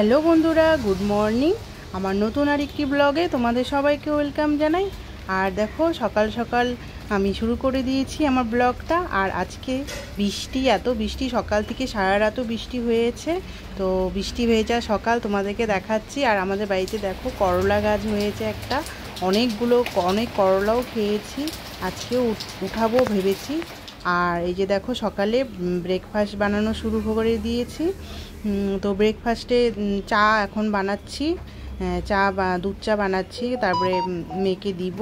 Hello বন্ধুরা, good morning. আমার নতুন আরেকটি ব্লগে তোমাদের সবাইকে ওয়েলকাম জানাই। আর দেখো সকাল সকাল আমি শুরু করে দিয়েছি আমার ব্লগটা। আর আজকে বৃষ্টি, এত বৃষ্টি, সকাল থেকে সারা রাতও বৃষ্টি হয়েছে। তো বৃষ্টি ভেজা সকাল তোমাদেরকে দেখাচ্ছি। আর আমাদের বাড়িতে দেখো করলা গাছ হয়েছে একটা, অনেক করলাও খেয়েছি। আজকেও উঠাবো ভেবেছি। আর এই যে দেখো সকালে ব্রেকফাস্ট বানানো শুরু করে দিয়েছি। তো ব্রেকফাস্টে চা এখন বানাচ্ছি, দুধ চা বানাচ্ছি, তারপরে মেয়েকে দিব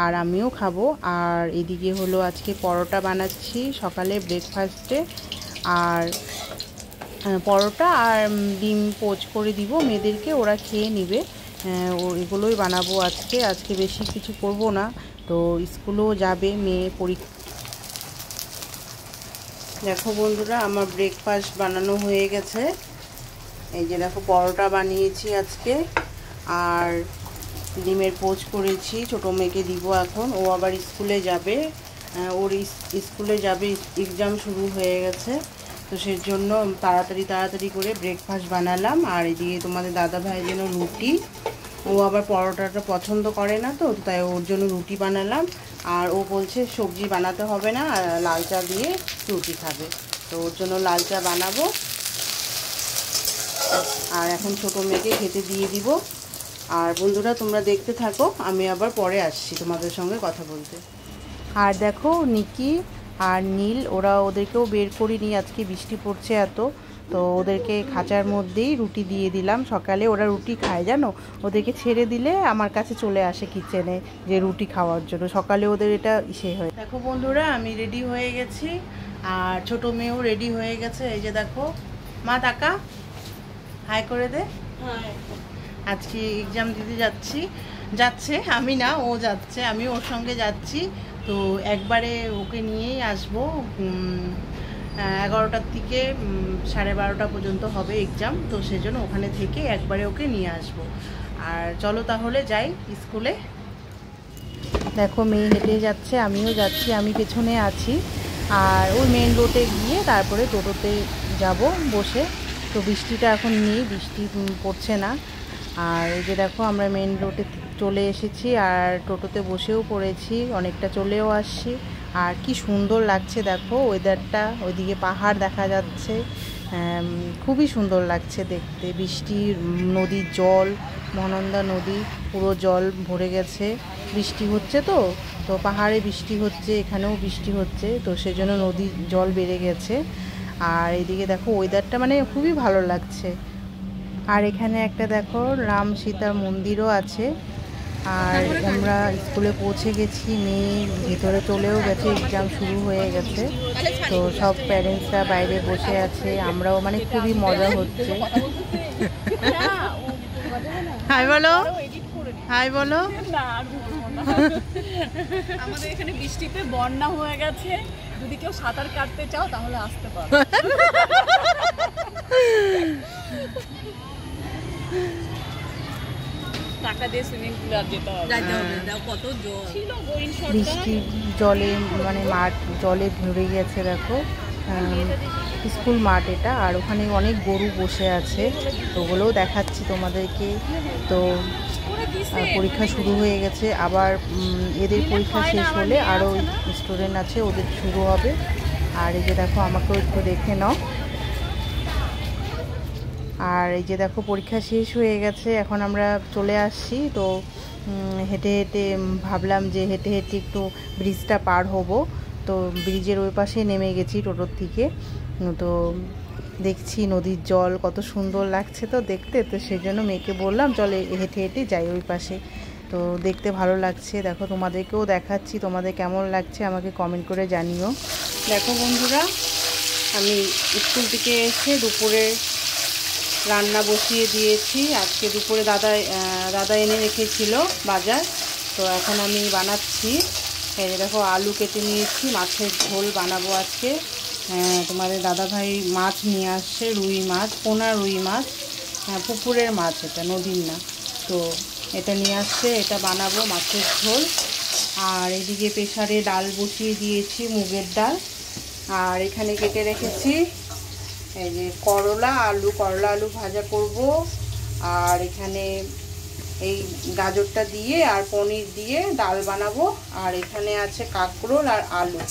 আর আমিও খাবো। আর এদিকে হলো আজকে পরোটা বানাচ্ছি সকালে ব্রেকফাস্টে। আর পরোটা আর ডিম পোচ করে দিব মেয়েদেরকে, ওরা খেয়ে নিবে। এগুলোই বানাবো আজকে বেশি কিছু করব না। তো স্কুলেও যাবে মেয়ে পরীক্ষা। দেখো বন্ধুরা, আমার ব্রেকফাস্ট বানানো হয়ে গেছে। এই যে দেখো পরোটা বানিয়েছি আজকে, আর ডিমের পোচ করেছি। ছোটো মেয়েকে দিব এখন, ও আবার স্কুলে যাবে। ওর স্কুলে যাবে, এক্সাম শুরু হয়ে গেছে। তো সেই জন্য তাড়াতাড়ি করে ব্রেকফাস্ট বানালাম। আর এদিকে তোমাদের দাদা ভাইয়ের জন্য রুটি, ও আবার পরোটাটা পছন্দ করে না, তো তাই ওর জন্য রুটি বানালাম। আর ও বলছে সবজি বানাতে হবে না, লাল চা দিয়ে রুটি খাবে। তো ওর জন্য লাল চা বানাবো। আর এখন ছোটো মেয়েকে খেতে দিয়ে দিব। আর বন্ধুরা তোমরা দেখতে থাকো, আমি আবার পরে আসছি তোমাদের সঙ্গে কথা বলতে। আর দেখো নিকি আর নীল, ওদেরকেও বের করিনি, আজকে বৃষ্টি পড়ছে এত। তো ওদেরকে খাঁচার মধ্যেই রুটি দিয়ে দিলাম। সকালে ওরা রুটি খায় জানো, ওদেরকে ছেড়ে দিলে আমার কাছে চলে আসে কিচেনে যে রুটি খাওয়ার জন্য। সকালে ওদের এটা হয়। দেখো বন্ধুরা, আমি রেডি হয়ে গেছি, আর ছোটো মেয়েও রেডি হয়ে গেছে। এই যে দেখো, মা তাকা, হাই করে দে। আজকে এক্সাম দিতে যাচ্ছে, আমি না, ও যাচ্ছে, আমি ওর সঙ্গে যাচ্ছি। তো একবারে ওকে নিয়েই আসবো। 11টার থেকে 12:30 পর্যন্ত হবে এক্সাম। তো সেজন্য ওখানে থেকে একবারে ওকে নিয়ে আসবো। আর চলো তাহলে যাই স্কুলে। দেখো মেয়ে হেঁটে যাচ্ছে, আমিও যাচ্ছি, আমি পেছনে আছি। আর ওই মেন রোডে গিয়ে তারপরে টোটোতে যাব বসে। তো বৃষ্টিটা এখন নেই, বৃষ্টি পড়ছে না। আর এই যে দেখো আমরা মেন রোডে চলে এসেছি, আর টোটোতে বসেও পড়েছি, অনেকটা চলেও আসছি। আর কি সুন্দর লাগছে দেখো ওয়েদারটা, ওইদিকে পাহাড় দেখা যাচ্ছে, খুবই সুন্দর লাগছে দেখতে। বৃষ্টির নদীর জল, মহানন্দা নদী পুরো জল ভরে গেছে, বৃষ্টি হচ্ছে তো পাহাড়ে বৃষ্টি হচ্ছে, এখানেও বৃষ্টি হচ্ছে, তো সেজন্য নদীর জল বেড়ে গেছে। আর এদিকে দেখো ওয়েদারটা মানে খুবই ভালো লাগছে। আর এখানে একটা দেখো রাম সীতার মন্দিরও আছে। আর আমরা স্কুলে পৌঁছে গেছি, মেয়ে ভিতরে চলেও গেছে, এক্সাম শুরু হয়ে গেছে। তো সব প্যারেন্টসরা বাইরে বসে আছে, আমরাও মানে খুবই মজা হচ্ছে। হাই বলো, হাই বলো। আমাদের এখানে বৃষ্টিতে বন্যা হয়ে গেছে, যদি কেউ সাঁতার কাটতে চাও তাহলে আসতে পারো। টাকা দিয়ে সুইমিং পুলে আর যেতে হবে। কত জল ছিল, বৃষ্টির জলে মানে মাঠ জলে ভরে গেছে দেখো, স্কুল মাঠ এটা। আর ওখানে অনেক গরু বসে আছে, তো ওগুলোও দেখাচ্ছি তোমাদেরকে। তো পরীক্ষা শুরু হয়ে গেছে, আবার এদের পরীক্ষা শেষ হলে আরও স্টুডেন্ট আছে, ওদের শুরু হবে। আর এই যে দেখো, আমাকেও একটু দেখে নাও। আর এই যে দেখো পরীক্ষা শেষ হয়ে গেছে, এখন আমরা চলে আসছি। তো হেঁটে হেঁটে ভাবলাম যে হেঁটে হেঁটে একটু ব্রিজটা পার হব। তো ব্রিজের ওই পাশে নেমে গেছি টোটোর থেকে। তো দেখছি নদীর জল কত সুন্দর লাগছে তো দেখতে, তো সেই জন্য মেয়েকে বললাম চলে হেঁটে হেঁটে যাই ওই পাশে। তো দেখতে ভালো লাগছে, দেখো তোমাদেরকেও দেখাচ্ছি, তোমাদের কেমন লাগছে আমাকে কমেন্ট করে জানিও। দেখো বন্ধুরা, আমি স্কুল থেকে এসে দুপুরে রান্না বসিয়ে দিয়েছি। আজকে দুপুরে দাদা এনে রেখেছিল বাজার, তো এখন আমি বানাচ্ছি। এই দেখো আলু কেটে নিয়েছি, মাছের ঝোল বানাবো আজকে। তোমাদের দাদা ভাই মাছ নিয়ে আসছে, রুই মাছ, পোনা রুই মাছ, পুকুরের মাছ, এটা নদীর না। তো এটা নিয়ে আসছে, এটা বানাবো মাছের ঝোল। আর এদিকে প্রেসারে ডাল বসিয়ে দিয়েছি, মুগের ডাল। আর এখানে কেটে রেখেছি এই যে করলা আলু ভাজা করব। আর এখানে এই গাজরটা দিয়ে আর পনির দিয়ে ডাল বানাবো। আর এখানে আছে কাঁকরোল আর আলু,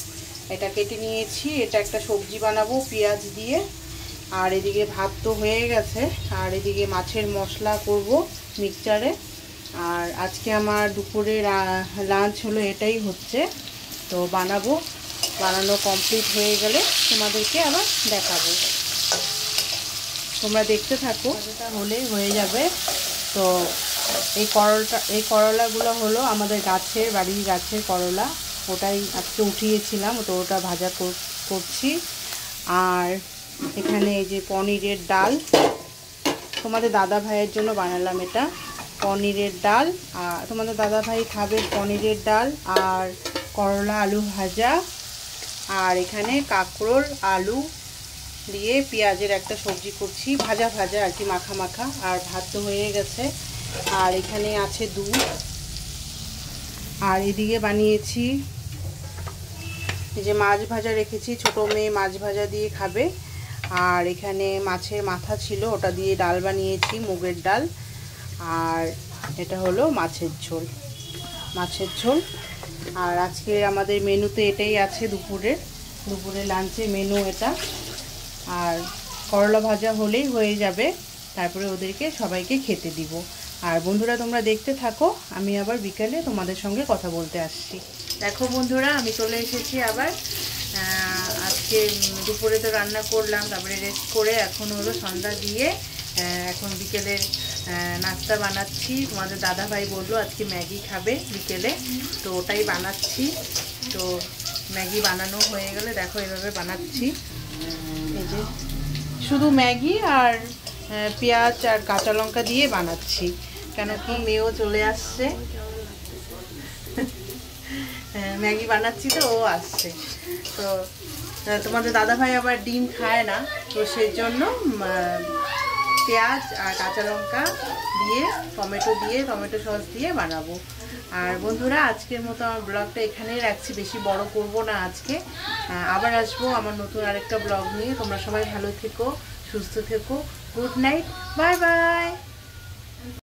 এটা কেটে নিয়েছি, এটা একটা সবজি বানাবো পেঁয়াজ দিয়ে। আর এদিকে ভাত তো হয়ে গেছে, আর এদিকে মাছের মশলা করব মিক্সচারে। আর আজকে আমার দুপুরে লাঞ্চ হলো এটাই হচ্ছে, তো বানানো কমপ্লিট হয়ে গেলে তোমাদেরকে আবার দেখাবো, তোমরা দেখতে থাকো। এটা হয়ে যাবে। তো এই করলাগুলো হলো আমাদের বাড়ির গাছের করলা, ওটাই আজকে উঠিয়েছিলাম, তো ওটা ভাজা করছি। আর এখানে এই যে পনিরের ডাল, তোমাদের দাদা ভাইয়ের জন্য বানালাম এটা পনিরের ডাল। আর তোমাদের দাদা ভাই খাবে পনিরের ডাল আর করলা আলু ভাজা। আর এখানে কাঁকরোল আলু দিয়ে পেঁয়াজের একটা সবজি করছি, ভাজা আর কি, মাখা। আর ভাত তো হয়ে গেছে। আর এখানে আছে দুধ। আর এদিকে বানিয়েছি এই যে মাছ ভাজা রেখেছি, ছোটো মেয়ে মাছ ভাজা দিয়ে খাবে। আর এখানে মাছের মাথা ছিল, ওটা দিয়ে ডাল বানিয়েছি, মুগের ডাল। আর এটা হলো মাছের ঝোল। আর আজকে আমাদের মেনুতে এটাই আছে, দুপুরে লাঞ্চে মেনু এটা। আর করলা ভাজা হলেই হয়ে যাবে, তারপরে ওদেরকে সবাইকে খেতে দিব। আর বন্ধুরা তোমরা দেখতে থাকো, আমি আবার বিকালে তোমাদের সঙ্গে কথা বলতে আসছি। দেখো বন্ধুরা, আমি চলে এসেছি আবার। আজকে দুপুরে তো রান্না করলাম, তারপরে রেস্ট করে এখন হলো সন্ধ্যা দিয়ে এখন বিকেলের নাস্তা বানাচ্ছি। তোমাদের দাদা ভাই বললো আজকে ম্যাগি খাবে বিকেলে, তো ওটাই বানাচ্ছি। তো ম্যাগি বানানো হয়ে গেলে দেখো এভাবে বানাচ্ছি। এই যে শুধু ম্যাগি আর পেঁয়াজ আর কাঁচা লঙ্কা দিয়ে বানাচ্ছি, কেন কি মেয়েও চলে আসছে, ম্যাগি বানাচ্ছি তো ও আসছে। তো তোমাদের দাদা ভাই আবার ডিম খায় না, তো সেই জন্য পেঁয়াজ আর কাঁচা লঙ্কা দিয়ে টমেটো সস দিয়ে বানাবো। আর বন্ধুরা আজকের মতো আমার ব্লগটা এখানেই রাখছি, বেশি বড় করব না আজকে। আবার আসবো আমার নতুন আরেকটা ব্লগ নিয়ে। তোমরা সবাই ভালো থেকো, সুস্থ থেকো, গুড নাইট, বাই বাই।